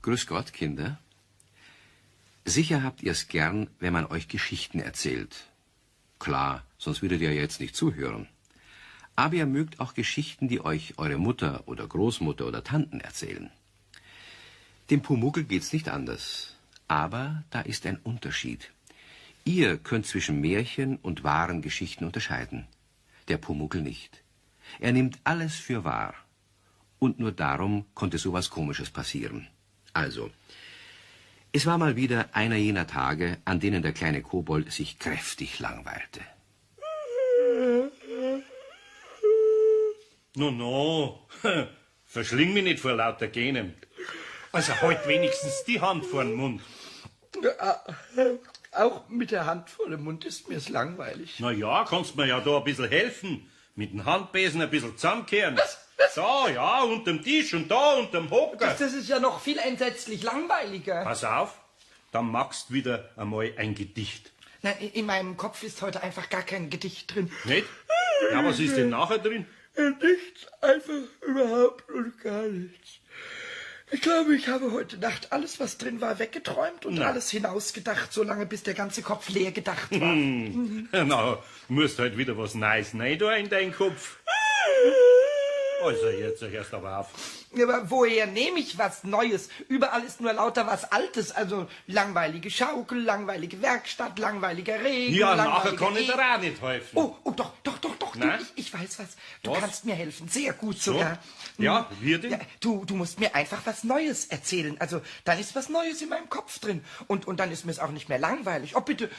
Grüß Gott, Kinder. Sicher habt ihr's gern, wenn man euch Geschichten erzählt. Klar, sonst würdet ihr ja jetzt nicht zuhören. Aber ihr mögt auch Geschichten, die euch eure Mutter oder Großmutter oder Tanten erzählen. Dem Pumuckl geht's nicht anders. Aber da ist ein Unterschied. Ihr könnt zwischen Märchen und wahren Geschichten unterscheiden. Der Pumuckl nicht. Er nimmt alles für wahr. Und nur darum konnte sowas Komisches passieren. Also, es war mal wieder einer jener Tage, an denen der kleine Kobold sich kräftig langweilte. No, verschling mich nicht vor lauter Gähnen. Also halt wenigstens die Hand vor den Mund. Auch mit der Hand vor dem Mund ist mir's langweilig. Na ja, kannst mir ja da ein bisschen helfen. Mit dem Handbesen ein bisschen zusammenkehren. Was? Da, ja, unterm Tisch und da unterm Hocker. Das ist ja noch viel entsetzlich langweiliger. Pass auf, dann machst wieder einmal ein Gedicht. Nein, in meinem Kopf ist heute einfach gar kein Gedicht drin. Nicht? Ja, was ist denn nachher drin? Nichts, einfach überhaupt und gar nichts. Ich glaube, ich habe heute Nacht alles, was drin war, weggeträumt und alles hinausgedacht, solange bis der ganze Kopf leer gedacht war. Na, musst halt wieder was Neues rein da in deinen Kopf. Also, jetzt hörst aber auf. Aber woher nehme ich was Neues? Überall ist nur lauter was Altes. Also langweilige Schaukel, langweilige Werkstatt, langweiliger Regen. Ja, nachher kann ich dir auch nicht helfen. Oh, doch. Du, ich weiß was. Du Was? kannst mir helfen. Sehr gut sogar. So? Ja, wie denn? Ja, du musst mir einfach was Neues erzählen. Also, dann ist was Neues in meinem Kopf drin. Und dann ist mir's auch nicht mehr langweilig. Oh, bitte,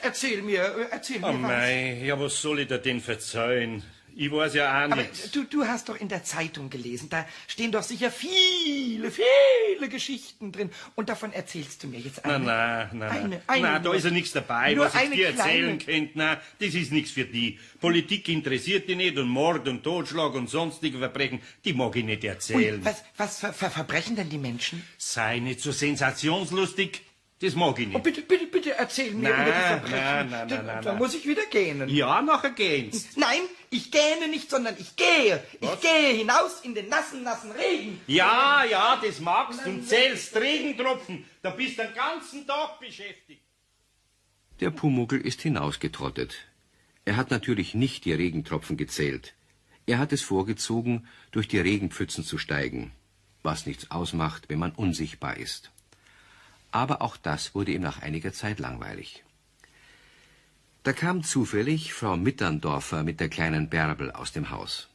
erzähl mir Oh was. mei, ja, was soll ich dir denn verzeihen? Ich weiß ja auch Aber nichts. du hast doch in der Zeitung gelesen, da stehen doch sicher viele Geschichten drin. Und davon erzählst du mir jetzt eine. Nein, Eine da ist ja nichts dabei, nur was ich eine dir erzählen kleine. könnte. Nein, das ist nichts für die. Politik interessiert dich nicht und Mord und Totschlag und sonstige Verbrechen, die mag ich nicht erzählen. Und was verbrechen denn die Menschen? Sei nicht so sensationslustig, das mag ich Oh, nicht. bitte erzähl mir über die Verbrechen. Nein. Da muss ich wieder gähnen. Ja, nachher geht's. Nein, ich gähne nicht, sondern ich gehe. Ich gehe hinaus in den nassen Regen. Ja, das magst du und zählst Regentropfen. Da bist du den ganzen Tag beschäftigt. Der Pumuckl ist hinausgetrottet. Er hat natürlich nicht die Regentropfen gezählt. Er hat es vorgezogen, durch die Regenpfützen zu steigen, was nichts ausmacht, wenn man unsichtbar ist. Aber auch das wurde ihm nach einiger Zeit langweilig. Da kam zufällig Frau Mitterndorfer mit der kleinen Bärbel aus dem Haus.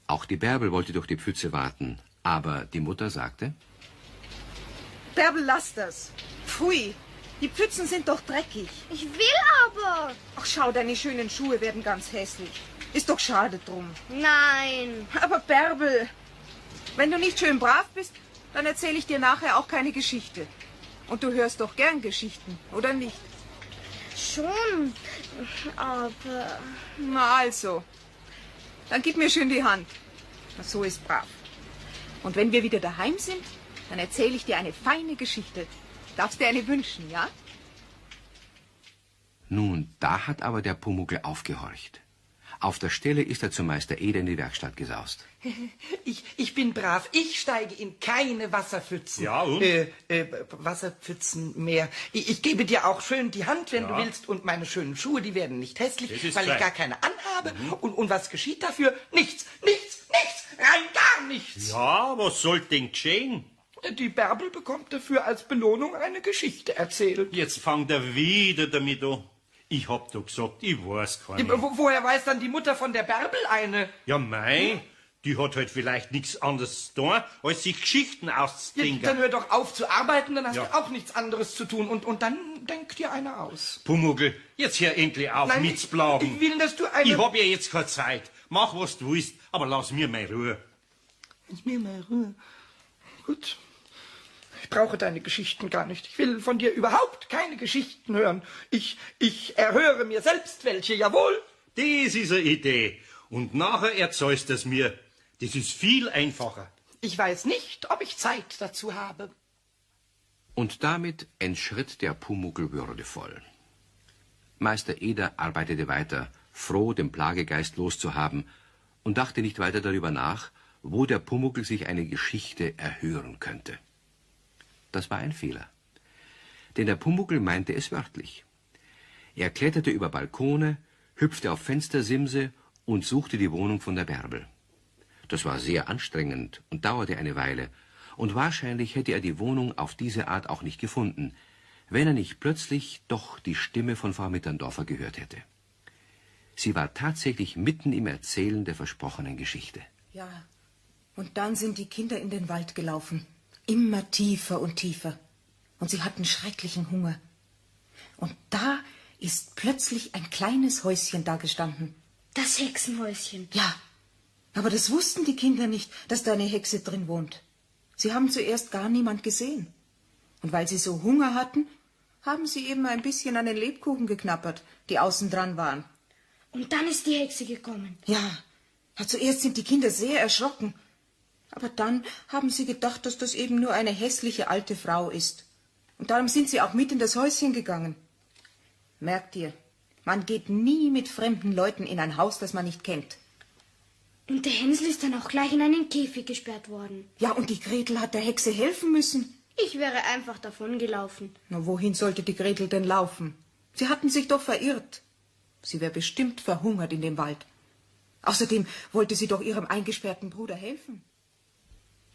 Auch die Bärbel wollte durch die Pfütze warten, aber die Mutter sagte: Bärbel, lass das. Pfui, die Pfützen sind doch dreckig. Ich will aber. Ach, schau, deine schönen Schuhe werden ganz hässlich. Ist doch schade drum. Nein. Aber Bärbel, wenn du nicht schön brav bist, dann erzähle ich dir nachher auch keine Geschichte. Und du hörst doch gern Geschichten, oder nicht? Schon. Aber... Na also, dann gib mir schön die Hand. Na, so ist brav. Und wenn wir wieder daheim sind, dann erzähle ich dir eine feine Geschichte. Darfst dir eine wünschen, ja? Nun, da hat aber der Pumuckl aufgehorcht. Auf der Stelle ist er zu Meister Eder in die Werkstatt gesaust. Ich bin brav. Ich steige in keine Wasserpfützen. Ja, und? Wasserpfützen mehr. Ich gebe dir auch schön die Hand, wenn du willst. Und meine schönen Schuhe, die werden nicht hässlich, Das ist weil ich fein. gar keine anhabe. Und was geschieht dafür? Nichts. Rein gar nichts. Ja, was soll denn geschehen? Die Bärbel bekommt dafür als Belohnung eine Geschichte erzählt. Jetzt fangt er wieder damit an. Ich hab doch gesagt, ich weiß keine. Woher weiß dann die Mutter von der Bärbel eine? Ja, mei, die hat halt vielleicht nichts anderes zu tun, als sich Geschichten Ja, auszudenken. dann hör doch auf zu arbeiten, dann hast Ja. du auch nichts anderes zu tun. Und dann denk dir eine aus. Pumuckl, jetzt hör endlich auf Nein, mitzuplagen. ich will, dass du eine... Ich hab ja jetzt keine Zeit. Mach, was du willst, aber lass mir mal Ruhe. Lass mir mal Ruhe. Gut. Ich brauche deine Geschichten gar nicht. Ich will von dir überhaupt keine Geschichten hören. Ich erhöre mir selbst welche, jawohl. Das ist eine Idee. Und nachher erzählst du es mir. Das ist viel einfacher. Ich weiß nicht, ob ich Zeit dazu habe. Und damit entschritt der Pumuckl würdevoll. Meister Eder arbeitete weiter, froh, den Plagegeist loszuhaben, und dachte nicht weiter darüber nach, wo der Pumuckl sich eine Geschichte erhören könnte. Das war ein Fehler. Denn der Pumuckl meinte es wörtlich. Er kletterte über Balkone, hüpfte auf Fenstersimse und suchte die Wohnung von der Bärbel. Das war sehr anstrengend und dauerte eine Weile, und wahrscheinlich hätte er die Wohnung auf diese Art auch nicht gefunden, wenn er nicht plötzlich doch die Stimme von Frau Mitterndorfer gehört hätte. Sie war tatsächlich mitten im Erzählen der versprochenen Geschichte. Ja, und dann sind die Kinder in den Wald gelaufen, immer tiefer und tiefer, und sie hatten schrecklichen Hunger. Und da ist plötzlich ein kleines Häuschen dagestanden. Das Hexenhäuschen. Ja, aber das wussten die Kinder nicht, dass da eine Hexe drin wohnt. Sie haben zuerst gar niemand gesehen. Und weil sie so Hunger hatten, haben sie eben ein bisschen an den Lebkuchen geknabbert, die außen dran waren. Und dann ist die Hexe gekommen. Ja, zuerst sind die Kinder sehr erschrocken. Aber dann haben sie gedacht, dass das eben nur eine hässliche alte Frau ist. Und darum sind sie auch mit in das Häuschen gegangen. Merkt ihr, man geht nie mit fremden Leuten in ein Haus, das man nicht kennt. Und der Hänsel ist dann auch gleich in einen Käfig gesperrt worden. Ja, und die Gretel hat der Hexe helfen müssen. Ich wäre einfach davongelaufen. Na, wohin sollte die Gretel denn laufen? Sie hatten sich doch verirrt. Sie wäre bestimmt verhungert in dem Wald. Außerdem wollte sie doch ihrem eingesperrten Bruder helfen.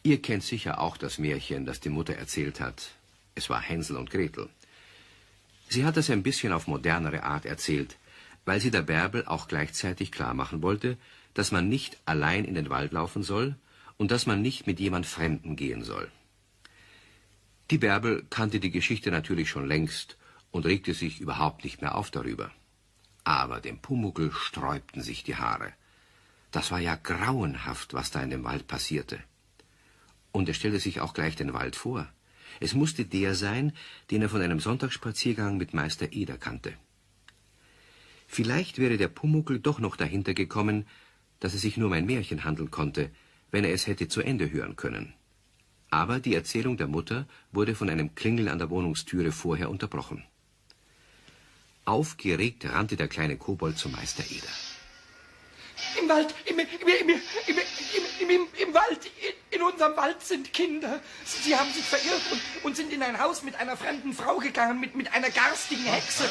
Ihr kennt sicher auch das Märchen, das die Mutter erzählt hat. Es war Hänsel und Gretel. Sie hat es ein bisschen auf modernere Art erzählt, weil sie der Bärbel auch gleichzeitig klar machen wollte, dass man nicht allein in den Wald laufen soll und dass man nicht mit jemand Fremden gehen soll. Die Bärbel kannte die Geschichte natürlich schon längst und regte sich überhaupt nicht mehr auf darüber. Aber dem Pumuckl sträubten sich die Haare. Das war ja grauenhaft, was da in dem Wald passierte. Und er stellte sich auch gleich den Wald vor. Es musste der sein, den er von einem Sonntagsspaziergang mit Meister Eder kannte. Vielleicht wäre der Pumuckl doch noch dahinter gekommen, dass es sich nur um ein Märchen handeln konnte, wenn er es hätte zu Ende hören können. Aber die Erzählung der Mutter wurde von einem Klingeln an der Wohnungstüre vorher unterbrochen. Aufgeregt rannte der kleine Kobold zu Meister Eder. Im Wald, im Wald, in unserem Wald sind Kinder. Sie haben sich verirrt und sind in ein Haus mit einer fremden Frau gegangen, mit einer garstigen Hexe.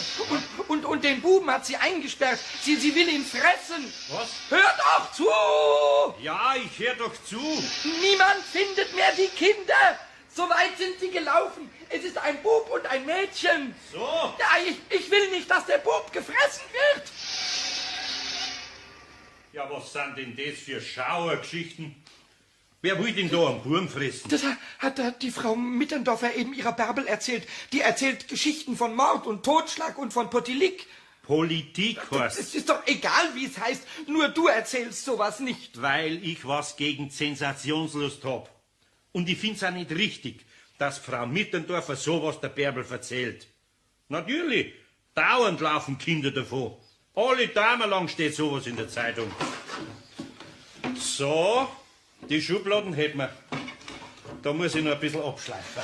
Und den Buben hat sie eingesperrt. Sie will ihn fressen. Was? Hört doch zu! Ja, ich hör doch zu. Niemand findet mehr die Kinder. So weit sind sie gelaufen. Es ist ein Bub und ein Mädchen. So. Ja, ich will nicht, dass der Bub gefressen wird. Ja, was sind denn das für Schauergeschichten? Wer will denn da einen Burm fressen? Das hat die Frau Mitterndorfer eben ihrer Bärbel erzählt. Die erzählt Geschichten von Mord und Totschlag und von Potilik. Politik heißt. Es ist doch egal, wie es heißt. Nur du erzählst sowas nicht. Weil ich was gegen Sensationslust hab. Und ich find's auch nicht richtig, dass Frau Mitterndorfer sowas der Bärbel erzählt. Natürlich, dauernd laufen Kinder davon. Alle Tage lang steht sowas in der Zeitung. So, die Schubladen hätten wir. Da muss ich noch ein bisschen abschleifen.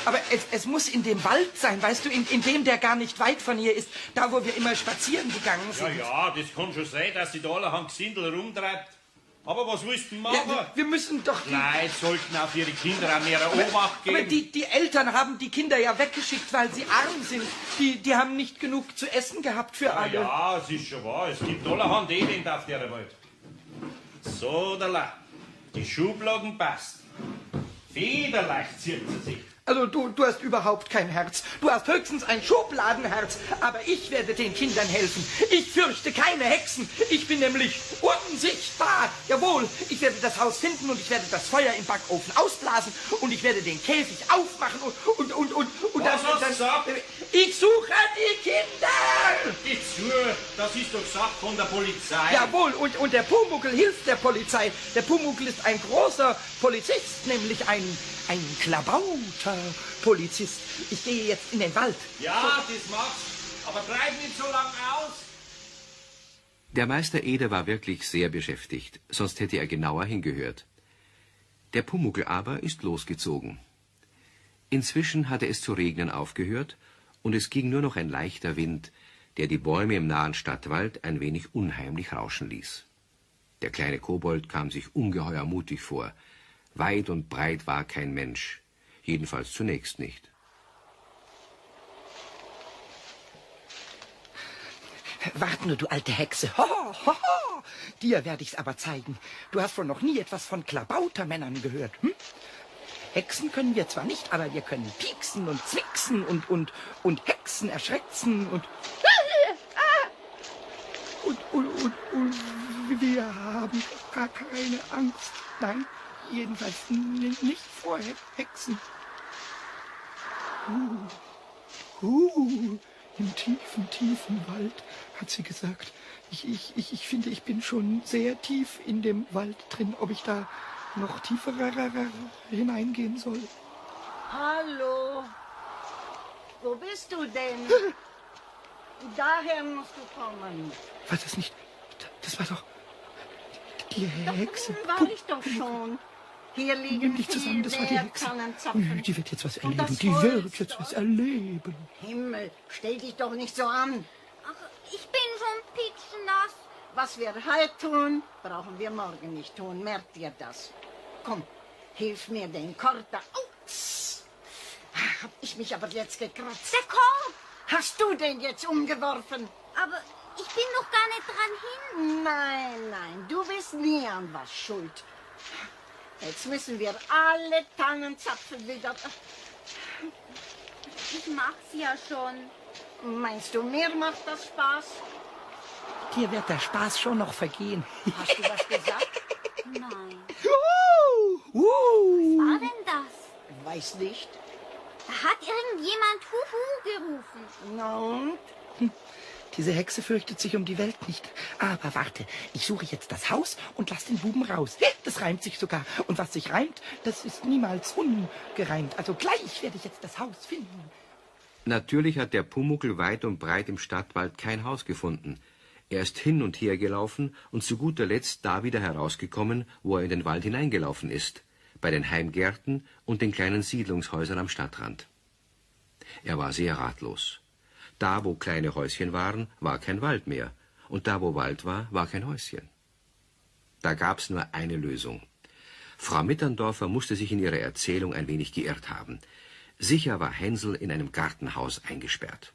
Aber es muss in dem Wald sein, weißt du, in dem, der gar nicht weit von hier ist. Da, wo wir immer spazieren gegangen sind. Ja, das kann schon sein, dass sie da allerhand Gesindel rumtreibt. Aber was willst du denn machen? Ja, wir müssen doch... Leute sollten auf ihre Kinder auch mehr Obacht geben. Aber die Eltern haben die Kinder ja weggeschickt, weil sie arm sind. Die haben nicht genug zu essen gehabt für alle. Ja, es ist schon wahr. Es gibt allerhand Elend auf der Welt. So, die Schubladen passt. Federleicht zieht sie sich. Also du hast überhaupt kein Herz. Du hast höchstens ein Schubladenherz. Aber ich werde den Kindern helfen. Ich fürchte keine Hexen. Ich bin nämlich unsichtbar. Jawohl, ich werde das Haus finden und ich werde das Feuer im Backofen ausblasen und ich werde den Käfig aufmachen und Was hast du gesagt? Ich suche die Kinder! Geh zu, das ist doch Sache von der Polizei. Jawohl, und der Pumuckl hilft der Polizei. Der Pumuckl ist ein großer Polizist, nämlich ein klabauter Polizist. Ich gehe jetzt in den Wald. Ja, das machst. Aber treib nicht so lang aus. Der Meister Eder war wirklich sehr beschäftigt, sonst hätte er genauer hingehört. Der Pumuckl aber ist losgezogen. Inzwischen hatte es zu regnen aufgehört und es ging nur noch ein leichter Wind, der die Bäume im nahen Stadtwald ein wenig unheimlich rauschen ließ. Der kleine Kobold kam sich ungeheuer mutig vor. Weit und breit war kein Mensch. Jedenfalls zunächst nicht. Wart nur, du alte Hexe. Ho, ho, ho. Dir werde ich's aber zeigen. Du hast wohl noch nie etwas von Klabautermännern gehört, hm? Hexen können wir zwar nicht, aber wir können pieksen und zwicksen und Hexen erschrecken und wir haben gar keine Angst. Nein, jedenfalls nicht vor Hexen. Im tiefen Wald, hat sie gesagt. Ich finde, ich bin schon sehr tief in dem Wald drin, ob ich da noch tiefer hineingehen soll. Hallo, wo bist du denn? Daher musst du kommen. War das nicht... Das war doch... Die Hexe. War ich doch schon. Hier liegen Nimm dich zusammen, das war die mehr Hexe. Tannenzapfen. Die wird jetzt was Und erleben. das Die Holz wird jetzt dort. was erleben. Himmel, stell dich doch nicht so an. Ach, ich bin schon pitschnass. Was wir heute tun, brauchen wir morgen nicht tun. Merkt ihr das? Komm, hilf mir den Korb da. Ups. Hab ich mich aber jetzt gekratzt. Der Korb. Hast du den jetzt umgeworfen? Aber ich bin doch gar nicht dran hin. Nein, du bist nie an was schuld. Jetzt müssen wir alle Tannenzapfen wieder... Ich mach's ja schon. Meinst du, mir macht das Spaß? Dir wird der Spaß schon noch vergehen. Hast du was gesagt? Nein. Was War denn das? Weiß nicht. Da hat irgendjemand Huhu gerufen. Na und? Diese Hexe fürchtet sich um die Welt nicht. Aber warte, ich suche jetzt das Haus und lass den Buben raus. Das reimt sich sogar. Und was sich reimt, das ist niemals ungereimt. Also gleich werde ich jetzt das Haus finden. Natürlich hat der Pumuckl weit und breit im Stadtwald kein Haus gefunden. Er ist hin und her gelaufen und zu guter Letzt da wieder herausgekommen, wo er in den Wald hineingelaufen ist, bei den Heimgärten und den kleinen Siedlungshäusern am Stadtrand. Er war sehr ratlos. Da, wo kleine Häuschen waren, war kein Wald mehr, und da, wo Wald war, war kein Häuschen. Da gab's nur eine Lösung. Frau Mitterndorfer musste sich in ihrer Erzählung ein wenig geirrt haben. Sicher war Hänsel in einem Gartenhaus eingesperrt.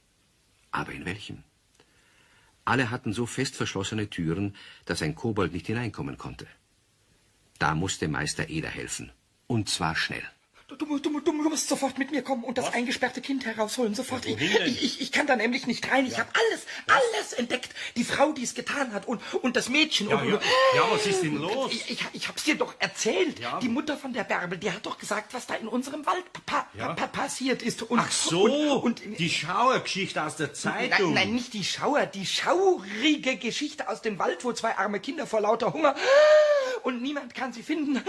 Aber in welchem? Alle hatten so fest verschlossene Türen, dass ein Kobold nicht hineinkommen konnte. Da musste Meister Eder helfen. Und zwar schnell. Du musst sofort mit mir kommen und das eingesperrte Kind herausholen. Sofort. Ja, wohin denn? Ich kann da nämlich nicht rein. Ich habe alles entdeckt. Die Frau, die es getan hat und das Mädchen. Ja, was ist denn los? Ich hab's dir doch erzählt. Ja. Die Mutter von der Bärbel, die hat doch gesagt, was da in unserem Wald passiert ist. Und, Ach so, und die Schauergeschichte aus der Zeitung. Nein, nicht die Schauer, die schaurige Geschichte aus dem Wald, wo zwei arme Kinder vor lauter Hunger und niemand kann sie finden.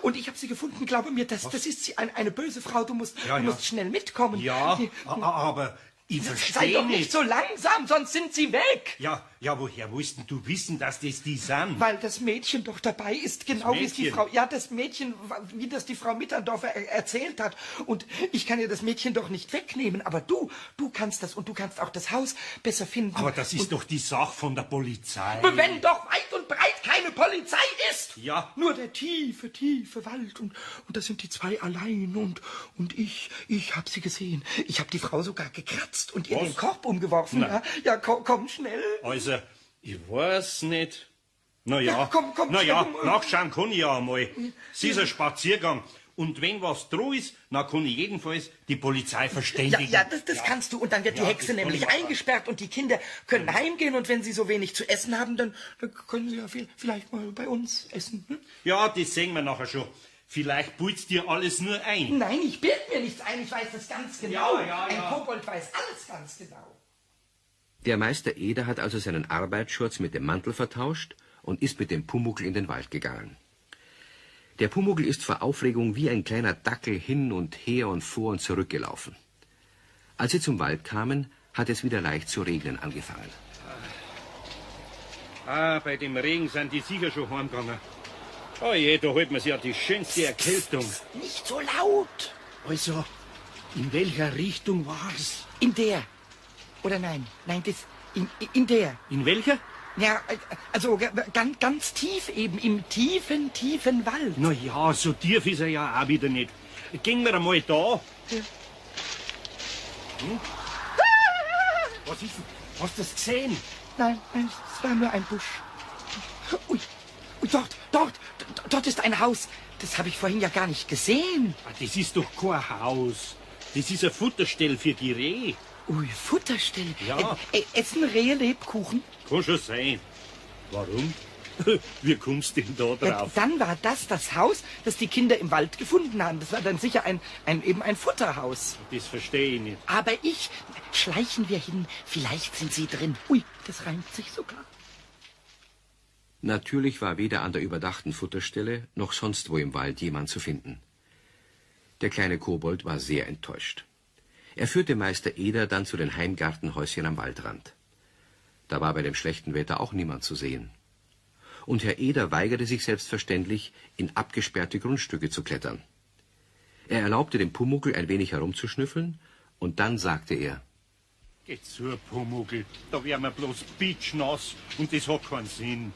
Und ich habe sie gefunden, glaube mir, das ist sie, eine böse Frau. Du musst schnell mitkommen. Ja, aber ich Sei verstehe doch nicht so langsam, sonst sind sie weg. Ja, woher willst denn du wissen, dass das die sind? Weil das Mädchen doch dabei ist, genau wie es die Mädchen? Frau... Ja, das Mädchen, wie das die Frau Mitterndorfer erzählt hat. Und ich kann ja das Mädchen doch nicht wegnehmen. Aber du kannst das und du kannst auch das Haus besser finden. Aber das ist doch die Sache von der Polizei. Wenn doch weit und breit keine Polizei ist. Ja. Nur der tiefe Wald. Und da sind die zwei allein. Und ich hab sie gesehen. Ich hab die Frau sogar gekratzt und ihr Was? den Korb umgeworfen. Nein. Ja, komm schnell. Also, ich weiß nicht. Na ja, Ja, komm, nachschauen kann ich ja einmal. Es ist ein Spaziergang. Und wenn was dran ist, dann kann ich jedenfalls die Polizei verständigen. Ja, das kannst du. Und dann wird die Ja, Hexe das kann nämlich ich machen. eingesperrt und die Kinder können heimgehen. Und wenn sie so wenig zu essen haben, dann können sie ja vielleicht mal bei uns essen. Hm? Ja, das sehen wir nachher schon. Vielleicht putzt dir alles nur ein. Nein, ich bild mir nichts ein. Ich weiß das ganz genau. Ja. Ein Kobold weiß alles ganz genau. Der Meister Eder hat also seinen Arbeitsschurz mit dem Mantel vertauscht und ist mit dem Pumuckl in den Wald gegangen. Der Pumuckl ist vor Aufregung wie ein kleiner Dackel hin und her und vor und zurück gelaufen. Als sie zum Wald kamen, hat es wieder leicht zu regnen angefangen. Bei dem Regen sind die sicher schon heimgegangen. Oh je, da holt man sich ja die schönste Erkältung. Nicht so laut. Also, in welcher Richtung war's? In der. Oder nein, das in der. In welcher? Ja, also ganz tief eben, im tiefen Wald. Na ja, so tief ist er ja auch wieder nicht. gehen wir einmal da. Hm? Was ist denn? Hast du das gesehen? Nein, es war nur ein Busch. Ui, dort ist ein Haus. Das habe ich vorhin ja gar nicht gesehen. Ah, das ist doch kein Haus. Das ist eine Futterstelle für die Rehe. Ui, Futterstelle. Ja. Essen Rehe Lebkuchen? Kann schon sein. Warum? Wie kommst du denn da Ja, drauf? dann war das Haus, das die Kinder im Wald gefunden haben. Das war dann sicher eben ein Futterhaus. Das verstehe ich nicht. Aber schleichen wir hin, vielleicht sind sie drin. Ui, das reimt sich sogar. Natürlich war weder an der überdachten Futterstelle noch sonst wo im Wald jemand zu finden. Der kleine Kobold war sehr enttäuscht. Er führte Meister Eder dann zu den Heimgartenhäuschen am Waldrand. Da war bei dem schlechten Wetter auch niemand zu sehen. Und Herr Eder weigerte sich selbstverständlich, in abgesperrte Grundstücke zu klettern. Er erlaubte dem Pumuckl ein wenig herumzuschnüffeln, und dann sagte er: Geh zu, Pumuckl, da wären wir bloß pitschnass und das hat keinen Sinn.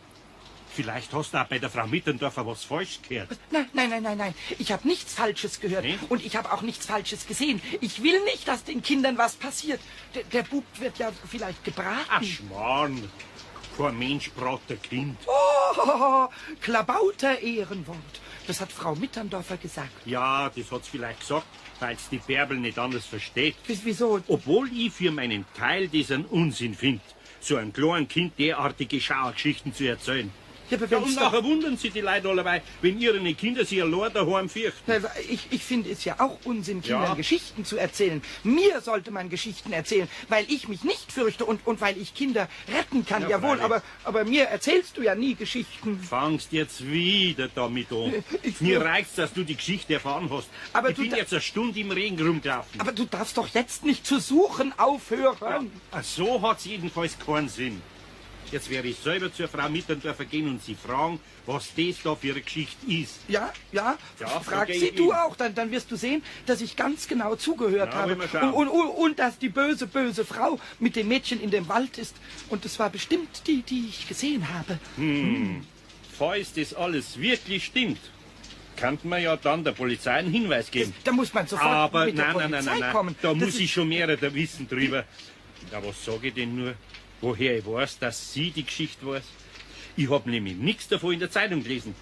Vielleicht hast du auch bei der Frau Mittendorfer was falsch gehört. Nein. Ich habe nichts Falsches gehört. Nee? Und ich habe auch nichts Falsches gesehen. Ich will nicht, dass den Kindern was passiert. Der Bub wird ja vielleicht gebraten. Ach, Schmarrn. Kein Mensch braucht ein Kind. Oh, Klabauter Ehrenwort. Das hat Frau Mittendorfer gesagt. Ja, das hat's vielleicht gesagt, weil die Bärbel nicht anders versteht. Wieso? Obwohl ich für meinen Teil das einen Unsinn finde, so einem kleinen Kind derartige Schauergeschichten zu erzählen. Ja, aber Ja, wenn's und nachher wundern sich die Leute allebei, wenn ihre Kinder sich allein daheim fürchten. Ich finde es ja auch Unsinn, Kindern Ja. Geschichten zu erzählen. Mir sollte man Geschichten erzählen, weil ich mich nicht fürchte und weil ich Kinder retten kann. Ja, Jawohl, freilich. aber mir erzählst du ja nie Geschichten. Fangst jetzt wieder damit an. Ich- Mir reicht's, dass du die Geschichte erfahren hast. Aber ich du bin da- jetzt eine Stunde im Regen rumgelaufen. Aber du darfst doch jetzt nicht zu suchen aufhören. Ach, so hat's jedenfalls keinen Sinn. Jetzt werde ich selber zur Frau Mittendorfer gehen und sie fragen, was das da für eine Geschichte ist. Ja, Ja, frag okay, sie ich- du auch, dann wirst du sehen, dass ich ganz genau zugehört Na, habe. wollen wir schauen. Und dass die böse Frau mit dem Mädchen in dem Wald ist. Und es war bestimmt die ich gesehen habe. Falls das alles wirklich stimmt, kann man ja dann der Polizei einen Hinweis geben. Da muss man sofort Aber mit der nein, Polizei kommen. da Das muss ist- ich schon mehr da wissen drüber. Ja, was sage ich denn nur? Woher ich weiß, dass sie die Geschichte weiß? Ich hab nämlich nichts davon in der Zeitung gelesen.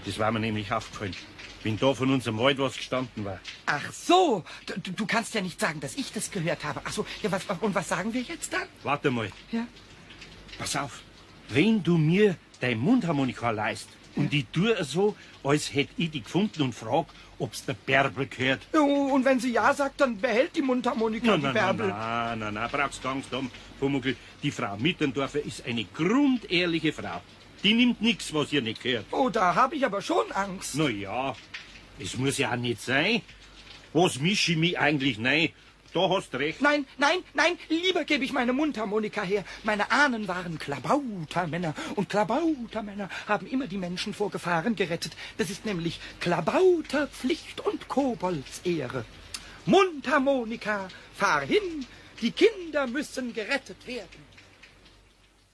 Das war mir nämlich aufgefallen, wenn da von unserem Wald was gestanden war. Ach so, du kannst ja nicht sagen, dass ich das gehört habe. Ach so, ja, was sagen wir jetzt dann? Warte mal, Ja. pass auf. Wenn du mir dein Mundharmonika leist und ich tue so, als hätte ich die gefunden und frag, ob's der Bärbel gehört. Und wenn sie ja sagt, dann behält die Mundharmonika die Bärbel. Nein, brauchst gar Angst haben, Pumuckl. Die Frau Mittendorfer ist eine grundehrliche Frau. Die nimmt nichts, was ihr nicht gehört. Oh, da habe ich aber schon Angst. Na ja, es muss ja auch nicht sein. Was mische ich mich eigentlich rein? Da hast recht. Nein, lieber gebe ich meine Mundharmonika her. Meine Ahnen waren Klabautermänner. Und Klabautermänner haben immer die Menschen vor Gefahren gerettet. Das ist nämlich Klabauterpflicht und Koboldsehre. Mundharmonika, fahr hin, die Kinder müssen gerettet werden.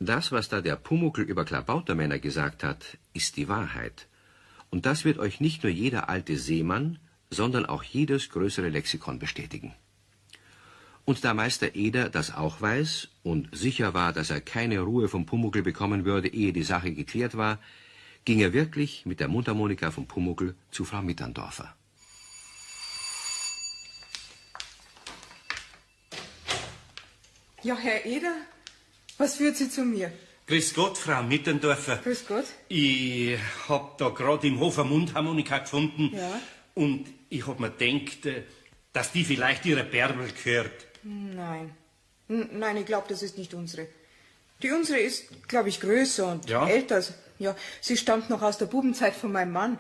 Das, was da der Pumuckl über Klabautermänner gesagt hat, ist die Wahrheit. Und das wird euch nicht nur jeder alte Seemann, sondern auch jedes größere Lexikon bestätigen. Und da Meister Eder das auch weiß und sicher war, dass er keine Ruhe vom Pumuckl bekommen würde, ehe die Sache geklärt war, ging er wirklich mit der Mundharmonika vom Pumuckl zu Frau Mittendorfer. Ja, Herr Eder, was führt Sie zu mir? Grüß Gott, Frau Mittendorfer. Grüß Gott. Ich hab da gerade im Hof eine Mundharmonika gefunden. Ja. Und ich hab mir gedacht, dass die vielleicht ihrer Bärbel gehört. Nein. Nein, ich glaube, das ist nicht unsere. Die unsere ist, glaube ich, größer und Ja? älter. Ja, sie stammt noch aus der Bubenzeit von meinem Mann.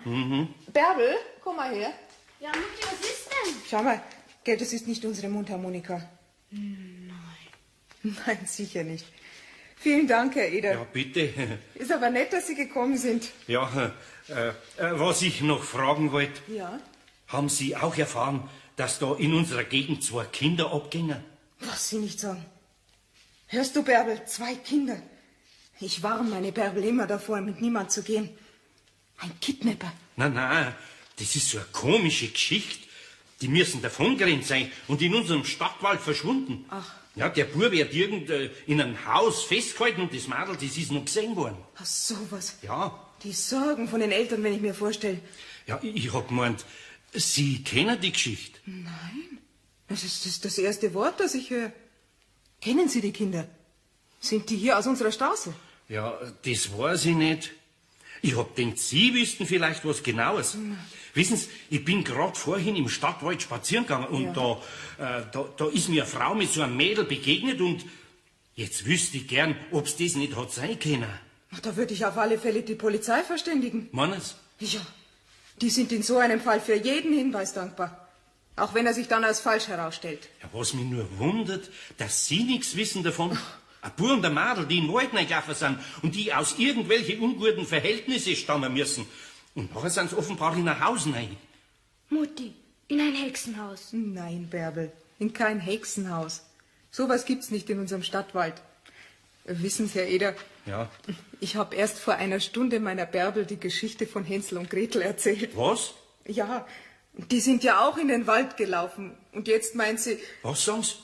Bärbel, komm mal her. Ja, Mutti, was ist denn? Schau mal, gell, das ist nicht unsere Mundharmonika. Nein, sicher nicht. Vielen Dank, Herr Eder. Ja, bitte. Ist aber nett, dass Sie gekommen sind. Ja, was ich noch fragen wollte, Ja? haben Sie auch erfahren, dass da in unserer Gegend 2 Kinder abgingen? Was Sie nicht sagen. Hörst du, Bärbel, 2 Kinder. Ich warne meine Bärbel immer davor, mit niemand zu gehen. Ein Kidnapper. Nein, das ist so eine komische Geschichte. Die müssen davongerannt sein und in unserem Stadtwald verschwunden. Ach. Ja, der Bub wird in einem Haus festgehalten und das Mädel, das ist noch gesehen worden. Ach, sowas. Ja. Die Sorgen von den Eltern, wenn ich mir vorstelle. Ja, ich hab gemeint, Sie kennen die Geschichte. Nein, das ist das erste Wort, das ich höre. Kennen Sie die Kinder? Sind die hier aus unserer Straße? Ja, das weiß ich nicht. Ich hab gedacht, Sie wüssten vielleicht was Genaues. Wissen Sie, ich bin gerade vorhin im Stadtwald spazieren gegangen und da ist mir eine Frau mit so einem Mädel begegnet und jetzt wüsste ich gern, ob's das nicht hat sein können. Ach, da würde ich auf alle Fälle die Polizei verständigen. Meinen's? Ja, die sind in so einem Fall für jeden Hinweis dankbar. Auch wenn er sich dann als falsch herausstellt. Ja, was mich nur wundert, dass Sie nichts wissen davon. Ein Bub und ein Mädel, die in den Wald reingelaufen sind und die aus irgendwelchen unguten Verhältnissen stammen müssen. Und nachher sind sie offenbar in ein Haus rein. Mutti, in ein Hexenhaus. Nein, Bärbel, in kein Hexenhaus. Sowas gibt's nicht in unserem Stadtwald. Wissen Sie, Herr Eder, Ja. ich habe erst vor einer Stunde meiner Bärbel die Geschichte von Hänsel und Gretel erzählt. Was? Ja, die sind ja auch in den Wald gelaufen. Und jetzt meint sie, Was sagen Sie?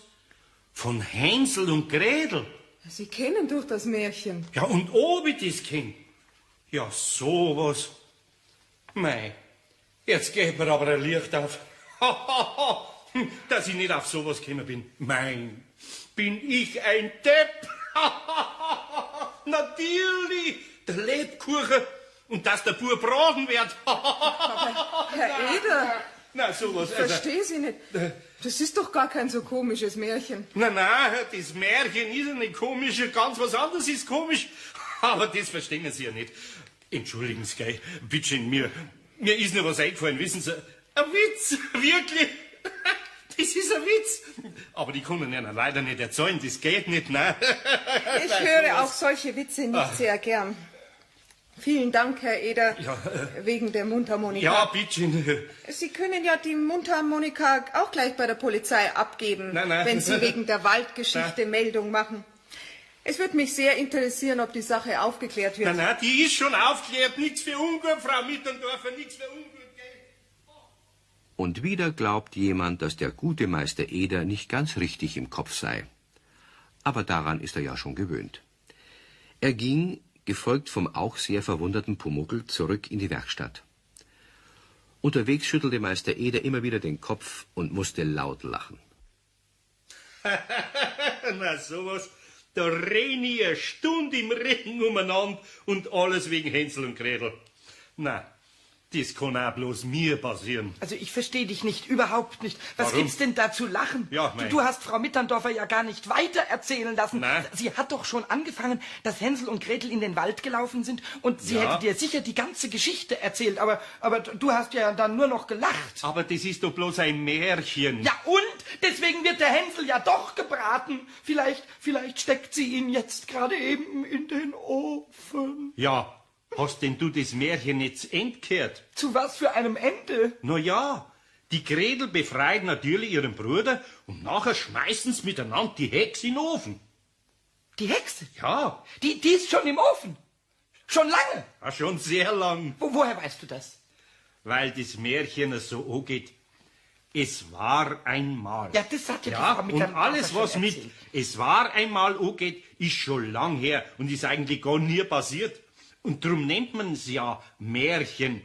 Von Hänsel und Gretel? Sie kennen doch das Märchen. Ja, und ob ich das kenn? Ja, sowas. Mei, jetzt geht mir aber ein Licht auf. Dass ich nicht auf sowas gekommen bin. Mein, bin ich ein Depp? Natürlich, der Lebkuchen und dass der Bub braten wird. Herr Eder, Na, sowas. ich verstehe Sie nicht. Das ist doch gar kein so komisches Märchen. Na, das Märchen ist ja nicht komisch, ganz was anderes ist komisch. Aber das verstehen Sie ja nicht. Entschuldigen Sie, gell, bitte, mir ist noch was eingefallen, wissen Sie? Ein Witz, wirklich. Das ist ein Witz. Aber die können ja leider nicht erzählen, das geht nicht, nein. Ich höre auch solche Witze nicht sehr gern. Vielen Dank, Herr Eder, wegen der Mundharmonika. Ja, bitte. Sie können ja die Mundharmonika auch gleich bei der Polizei abgeben, Nein. wenn Sie wegen der Waldgeschichte Meldung machen. Es würde mich sehr interessieren, ob die Sache aufgeklärt wird. Nein, die ist schon aufgeklärt. Nichts für ungut, Frau Mittendorfer, nichts für ungut. Und wieder glaubt jemand, dass der gute Meister Eder nicht ganz richtig im Kopf sei. Aber daran ist er ja schon gewöhnt. Er ging, gefolgt vom auch sehr verwunderten Pumuckl, zurück in die Werkstatt. Unterwegs schüttelte Meister Eder immer wieder den Kopf und musste laut lachen. Na, sowas. Da renn ich eine Stunde im Regen umeinander und alles wegen Hänsel und Gretel. Na, das kann auch bloß mir passieren. Also ich verstehe dich nicht, überhaupt nicht. Was Warum? gibt's denn da zu lachen? Ja, mei. Du hast Frau Mitterndorfer ja gar nicht weiter erzählen lassen. Na? Sie hat doch schon angefangen, dass Hänsel und Gretel in den Wald gelaufen sind und sie Ja. hätte dir sicher die ganze Geschichte erzählt, aber du hast ja dann nur noch gelacht. Aber das ist doch bloß ein Märchen. Ja und? Deswegen wird der Hänsel ja doch gebraten. Vielleicht steckt sie ihn jetzt gerade eben in den Ofen. Ja, hast denn du das Märchen jetzt entgehört? Zu was für einem Ende? Na ja, die Gretel befreit natürlich ihren Bruder und nachher schmeißen sie miteinander die Hexe in den Ofen. Die Hexe? Ja, Die ist schon im Ofen. Schon lange. ja schon sehr lang. Woher weißt du das? Weil das Märchen so angeht. Es war einmal. Ja, das hat ja die Ja, Frau und Mitterndorfer alles, schon was mit erzählt. es war einmal angeht, ist schon lang her und ist eigentlich gar nie passiert. Und darum nennt man es ja Märchen.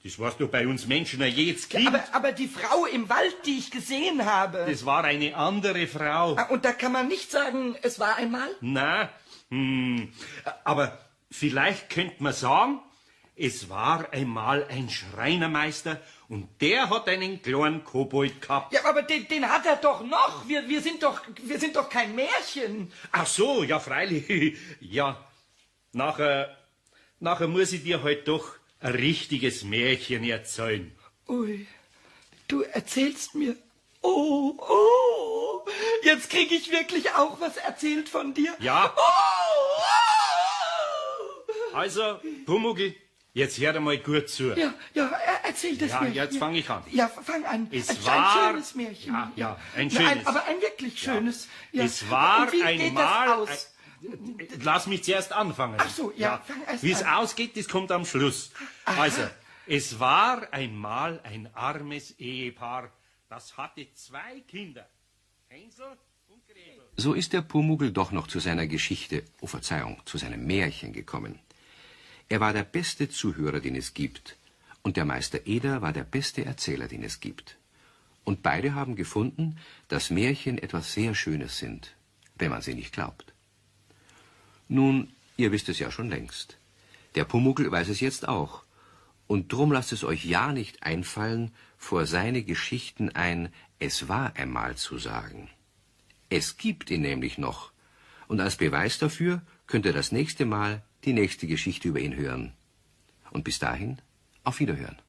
Das war's doch bei uns Menschen ja jedes Kind. Aber die Frau im Wald, die ich gesehen habe. Das war eine andere Frau. Ah, und da kann man nicht sagen, es war einmal? Na, aber vielleicht könnte man sagen, es war einmal ein Schreinermeister und der hat einen kleinen Kobold gehabt. Ja, aber den hat er doch noch. Wir sind doch kein Märchen. Ach so, ja freilich. Ja, nachher muss ich dir halt doch ein richtiges Märchen erzählen. Ui, du erzählst mir. Oh, jetzt krieg ich wirklich auch was erzählt von dir. Ja. Oh. Also, Pumuckl, jetzt hör mal gut zu. Ja, erzähl das Ja, mir. jetzt fang ich an. Ja, fang an. Es ein war- schönes Märchen. Ja, ein Nein, schönes. aber ein wirklich schönes. Ja. Es war Und wie geht einmal. das aus? Lass mich zuerst anfangen. Ach so, ja, fang erst Wie es an. ausgeht, das kommt am Schluss. Also, Es war einmal ein armes Ehepaar, das hatte 2 Kinder, Hänsel und Gretel. So ist der Pumuckl doch noch zu seiner Geschichte, oh Verzeihung, zu seinem Märchen gekommen. Er war der beste Zuhörer, den es gibt, und der Meister Eder war der beste Erzähler, den es gibt. Und beide haben gefunden, dass Märchen etwas sehr Schönes sind, wenn man sie nicht glaubt. Nun, ihr wisst es ja schon längst. Der Pumuckl weiß es jetzt auch. Und drum lasst es euch ja nicht einfallen, vor seine Geschichten ein »Es war einmal« zu sagen. Es gibt ihn nämlich noch. Und als Beweis dafür könnt ihr das nächste Mal die nächste Geschichte über ihn hören. Und bis dahin, auf Wiederhören.